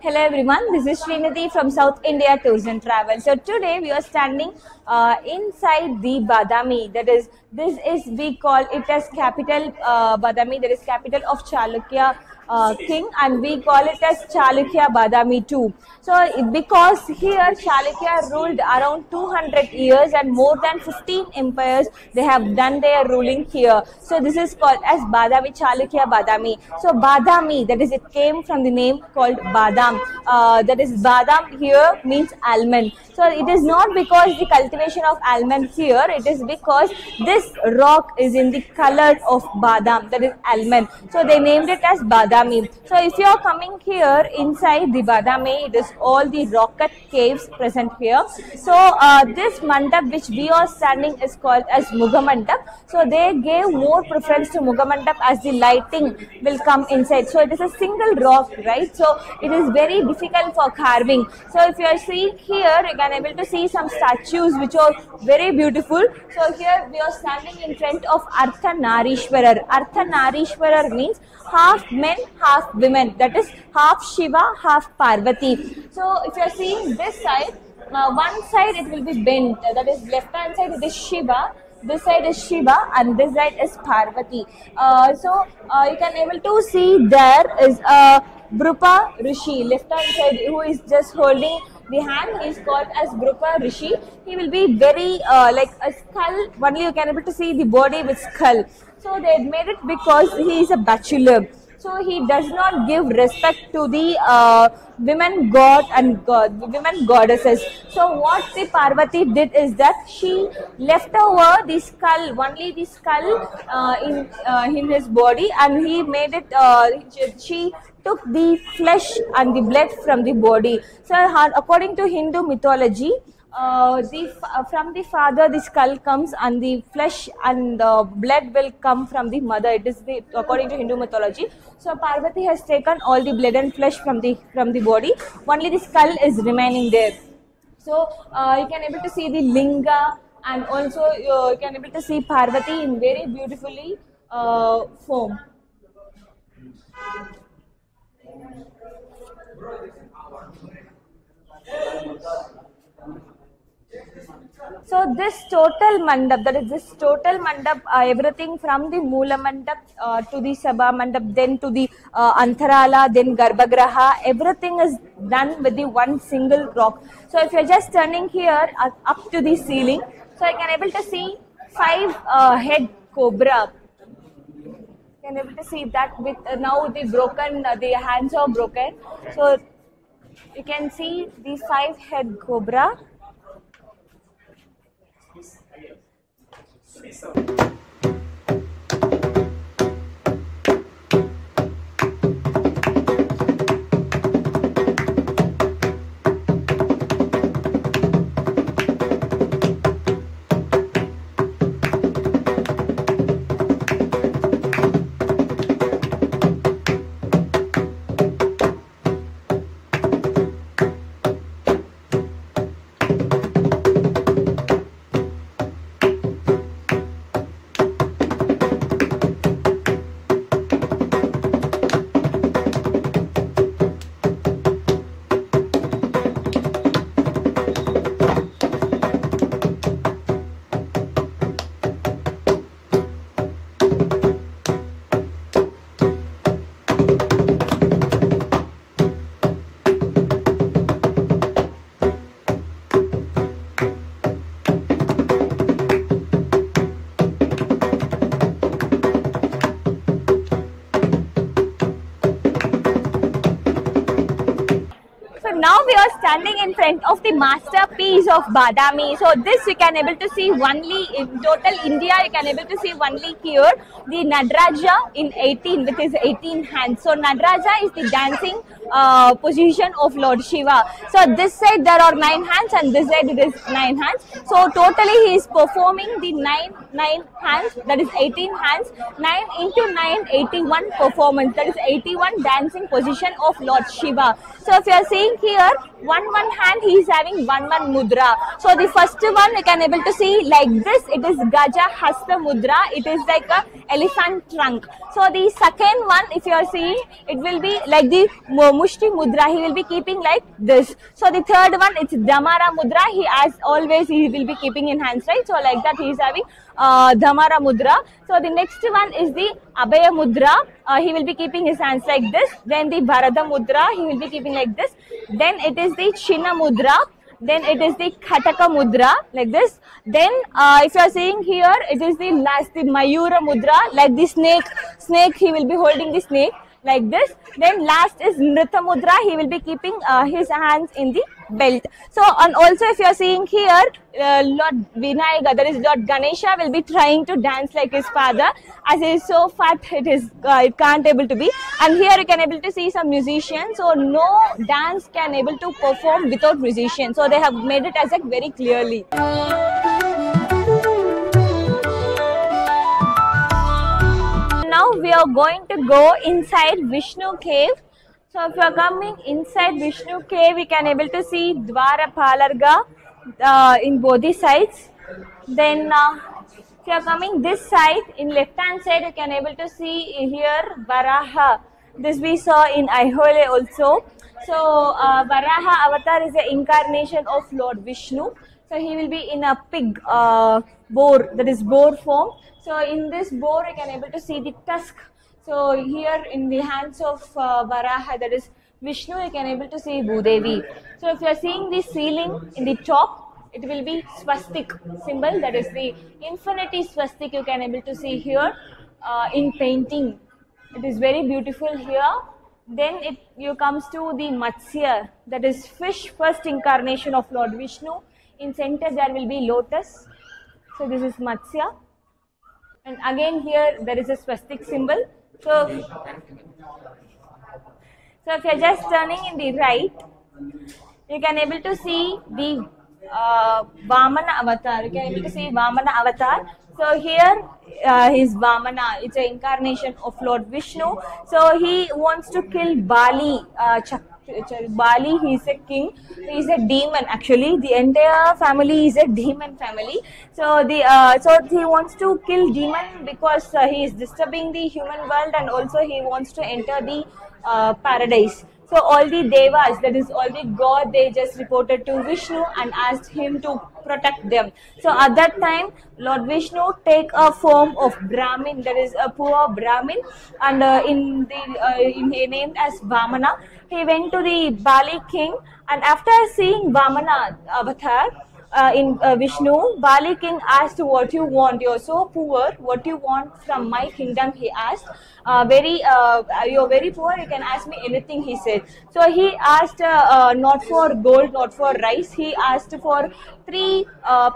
Hello everyone, this is Srinidhi from South India Tours and Travel. So today we are standing inside the Badami. That is, we call it as capital Badami. That is capital of Chalukya king, and we call it as Chalukya Badami too. So because here Chalukya ruled around 200 years and more than 15 empires they have done their ruling here. So this is called as Badami, Chalukya Badami. So Badami, that is, it came from the name called Badam. That is, Badam here means almond. So it is not because the cultivation of almond here, it is because this rock is in the color of Badam, that is almond. So they named it as Badami. So if you are coming here inside the Badami, it is all the rocket caves present here. So this mandap which we are standing is called as Mugamandap. So they gave more preference to Mugamandap as the lighting will come inside. So it is a single rock, right? So it is very difficult for carving. So if you are seeing here, you can able to see some statues which are very beautiful. So here we are standing in front of Ardhanarishwarar. Ardhanarishwarar means half men, half women. That is half Shiva, half Parvati. So if you are seeing this side, one side it will be bent. That is left hand side it is Shiva. This side is Shiva and this side is Parvati. You can able to see there is Brupa Rishi, left hand side, who is just holding the hand. He is called as Brupa Rishi. He will be very like a skull. Only you can able to see the body with skull. So they made it because he is a bachelor. So he does not give respect to the women god and women goddesses. So what the Parvati did is that she left over the skull, only the skull in his body, and he made it. She took the flesh and the blood from the body. So according to Hindu mythology, from the father the skull comes and the flesh and the blood will come from the mother. It is according to Hindu mythology. So Parvati has taken all the blood and flesh from the body. Only the skull is remaining there. So you can able to see the linga, and also you can able to see Parvati in very beautifully form. So this total mandap, that is this total mandap, everything from the Moola mandap to the Sabha mandap, then to the Antharala, then Garbhagraha, everything is done with the one single rock. So if you are just turning here up to the ceiling, so you can able to see 5 head cobra. You can able to see that with now the broken, the hands are broken. So you can see the 5 head cobra. Now we are standing in front of the masterpiece of Badami. So this you can able to see only in total India. You can able to see only here the Nadraja in 18 with his 18 hands. So Nadraja is the dancing position of Lord Shiva. So this side there are 9 hands and this side it is 9 hands. So totally he is performing the 9 hands, that is 18 hands, 9 into 9, 81 performance, that is 81 dancing position of Lord Shiva. So if you are seeing here, one hand he is having one mudra. So the first one you can able to see like this. It is Gaja Hasta Mudra. It is like a elephant trunk. So the second one, if you are seeing, it will be like the Mushti Mudra. He will be keeping like this. So the third one, it's Dhamara Mudra. He as always he will be keeping in hands, right? So like that he is having Dhamara Mudra. So the next one is the Abhaya Mudra. He will be keeping his hands like this. Then the Bharata Mudra, he will be keeping like this. Then it is the Chinna Mudra. Then it is the Khataka Mudra, like this. Then if you are seeing here, it is the last, the Mayura Mudra, like the snake, he will be holding the snake like this. Then last is Nritya Mudra, he will be keeping his hands in the belt. So, and also if you are seeing here, Lord Vinayaga, that is Lord Ganesha, will be trying to dance like his father. As he is so fat, it can't able to be. And here you can able to see some musicians. So no dance can able to perform without musicians. So they have made it as like very clearly. Now we are going to go inside Vishnu cave. So if you are coming inside Vishnu cave, we can able to see Dwara Palarga in both the sides. Then if you are coming this side, in left hand side, you can able to see here Varaha. This we saw in Aihole also. So Varaha avatar is the incarnation of Lord Vishnu. So he will be in a pig boar, that is boar form. So in this boar, you can able to see the tusk. So here in the hands of Varaha, that is Vishnu, you can able to see Bhudevi. So if you are seeing the ceiling in the top, it will be swastik symbol, that is the infinity swastik you can able to see here in painting. It is very beautiful here. Then you comes to the Matsya, that is fish, first incarnation of Lord Vishnu. In center there will be lotus. So this is Matsya. And again here there is a swastik symbol. So if you are just turning in the right, you can able to see the Vamana avatar. You can able to see Vamana avatar. So here is Vamana. It's an incarnation of Lord Vishnu. So he wants to kill Bali. Bali, he is a king. He is a demon. Actually, the entire family is a demon family. So so he wants to kill demon because he is disturbing the human world, and also he wants to enter the paradise. So all the devas, that is all the god, they just reported to Vishnu and asked him to protect them. So at that time, Lord Vishnu take a form of Brahmin, that is a poor Brahmin, and he named as Vamana. He went to the Bali king, and after seeing Vamana avatar in Vishnu, Bali king asked, what you want? You're so poor, what you want from my kingdom? He asked. You're very poor, you can ask me anything, he said. So he asked not for gold, not for rice, he asked for 3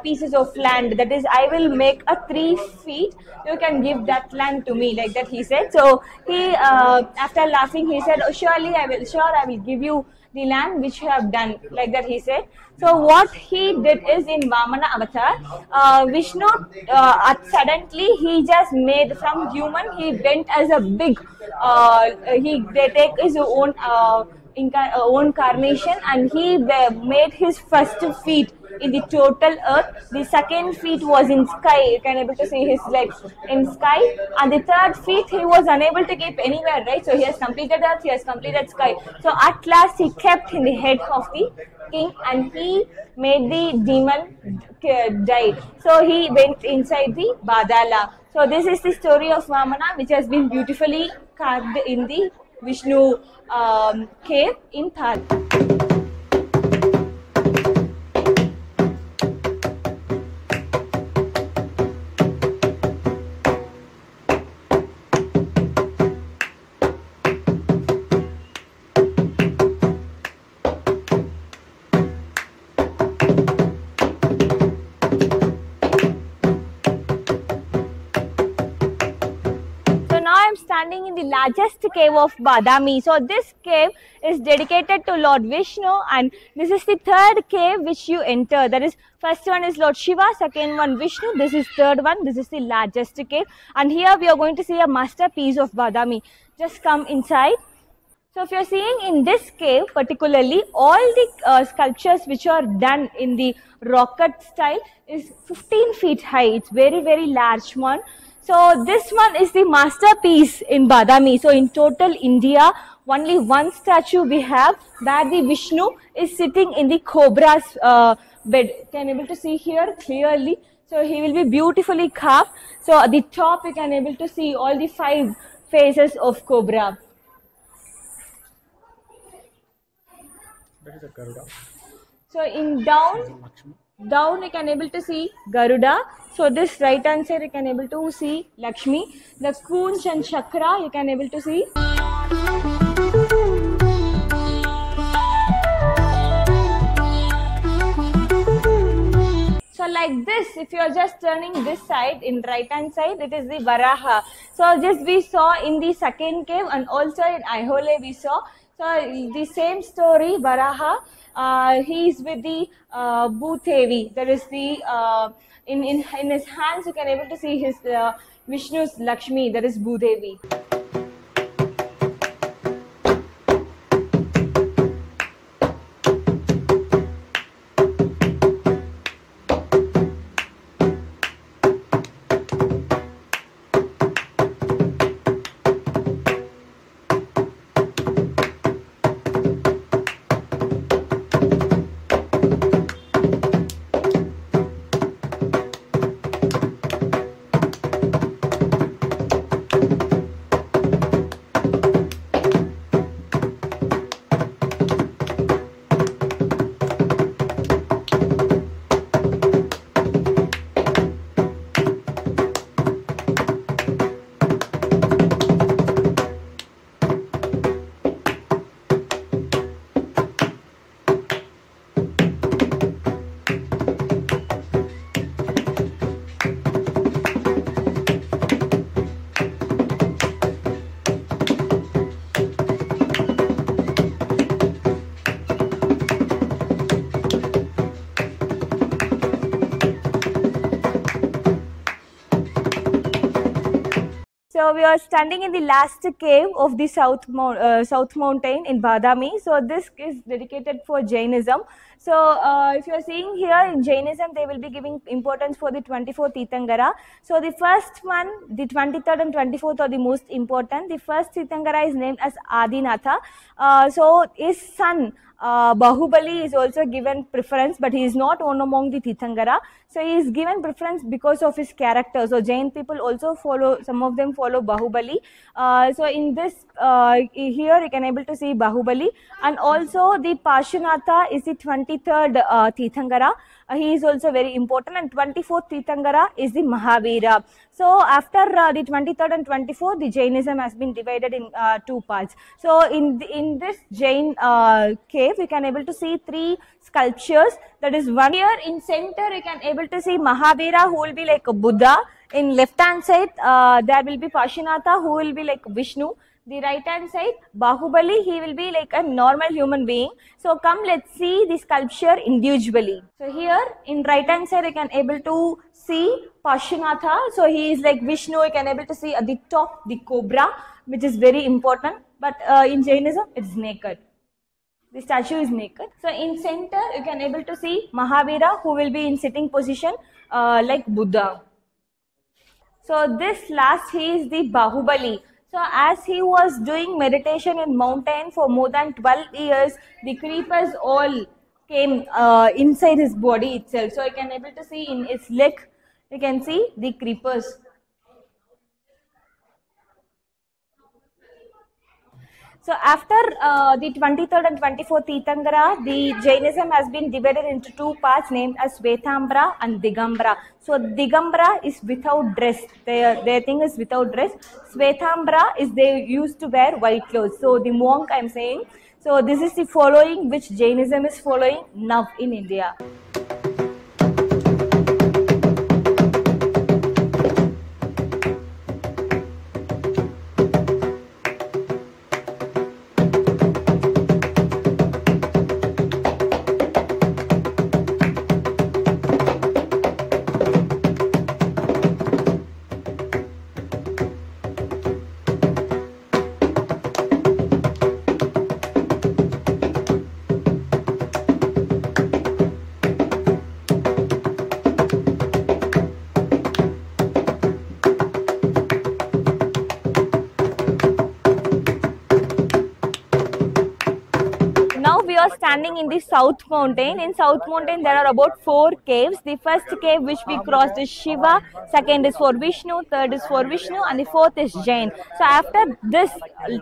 pieces of land, that is, I will make a 3 feet, you can give that land to me, like that he said. So he, after laughing, he said, oh, surely I will give you the land which you have done, like that he said. So what he did is, in Vamana avatar, Vishnu suddenly he just made from human, he went as a big, they take his own carnation, and he made his first feet in the total earth. The second feet was in sky, you can able to see his legs in sky, and the third feet he was unable to keep anywhere, right? So he has completed earth, he has completed sky. So at last he kept in the head of the king, and he made the demon die. So he went inside the Badala. So this is the story of Vamana, which has been beautifully carved in the Vishnu cave in Thar. Standing in the largest cave of Badami. So this cave is dedicated to Lord Vishnu, and this is the third cave which you enter. That is, first one is Lord Shiva, second one Vishnu, this is third one, this is the largest cave, and here we are going to see a masterpiece of Badami. Just come inside. So if you're seeing in this cave particularly, all the sculptures which are done in the rocket style is 15 feet high. It's very, very large one. So this one is the masterpiece in Badami. So in total India, only one statue we have where the Vishnu is sitting in the cobra's bed. Can able to see here clearly. So he will be beautifully carved. So at the top you can able to see all the 5 faces of cobra. That is a Garuda. So in down you can able to see Garuda. So this right hand side you can able to see Lakshmi. The Kunj and Chakra you can able to see. So like this, if you are just turning this side, in right hand side, it is the Varaha. So this we saw in the second cave, and also in Aihole we saw. So the same story, Varaha, he is with the Bhudevi. There is the, in his hands you can able to see his Vishnu's Lakshmi, that is Bhudevi. So we are standing in the last cave of the South Mountain in Badami. So this is dedicated for Jainism. So if you are seeing here in Jainism, they will be giving importance for the 24th Tirthangara. So the first one, the 23rd and 24th are the most important. The first Tirthangara is named as Adinatha. So his son Bahubali is also given preference, but he is not one among the Tirthangara. So he is given preference because of his character. So Jain people also follow, some of them follow Bahubali. So in this, here you can able to see Bahubali, and also the Parshvanatha is the 23rd Tirthangara. He is also very important, and 24th Tirthangara is the Mahavira. So after the 23rd and 24th, the Jainism has been divided in 2 parts. So in this Jain cave, you can able to see 3 sculptures. That is one here in center. You can able to see Mahavira, who will be like a Buddha. In left hand side, there will be Parshvanatha, who will be like Vishnu. The right hand side, Bahubali, he will be like a normal human being. So come, let's see the sculpture individually. So here in right hand side, you can able to see Parshvanatha. So he is like Vishnu. You can able to see at the top the cobra, which is very important. But in Jainism, it's naked. The statue is naked. So in center, you can able to see Mahavira, who will be in sitting position like Buddha. So this last, he is the Bahubali. So as he was doing meditation in mountain for more than 12 years, the creepers all came inside his body itself. So you can able to see in his leg, you can see the creepers. So after the 23rd and 24th Tirthangara, the Jainism has been divided into 2 parts named as Svetambara and Digambara. So Digambara is without dress. Their thing is without dress. Svetambara is they used to wear white clothes. So the monk I am saying. So this is the following which Jainism is following now in India. standing in the South Mountain. In South Mountain, there are about 4 caves. The first cave which we crossed is Shiva, second is for Vishnu, third is for Vishnu, and the fourth is Jain. So after this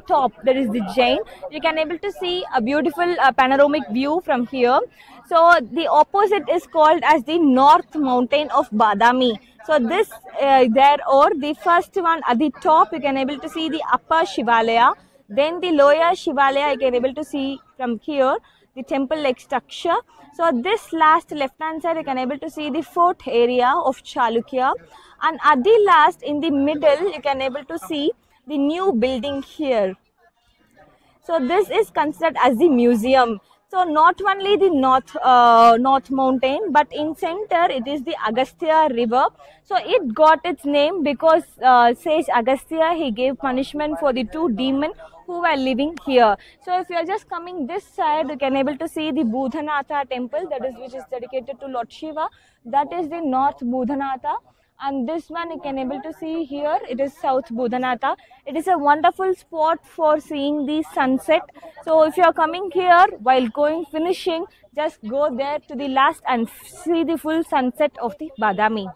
top, there is the Jain. You can able to see a beautiful panoramic view from here. So the opposite is called as the North Mountain of Badami. So this there, or the first one at the top, you can able to see the upper Shivalaya. Then the lower Shivalaya, you can able to see from here the temple like structure. So this last left hand side, you can able to see the fort area of Chalukya, and at the last in the middle, you can able to see the new building here. So this is considered as the museum. So not only the North Mountain, but in center it is the Agastya River. So it got its name because says Agastya, he gave punishment for the 2 demons who were living here. So if you are just coming this side, you can able to see the Budhanatha temple, that is which is dedicated to Lord Shiva. That is the North Budhanatha. And this one you can able to see here, it is South Budhanatha. It is a wonderful spot for seeing the sunset. So if you are coming here while finishing, just go there to the last and see the full sunset of the Badami.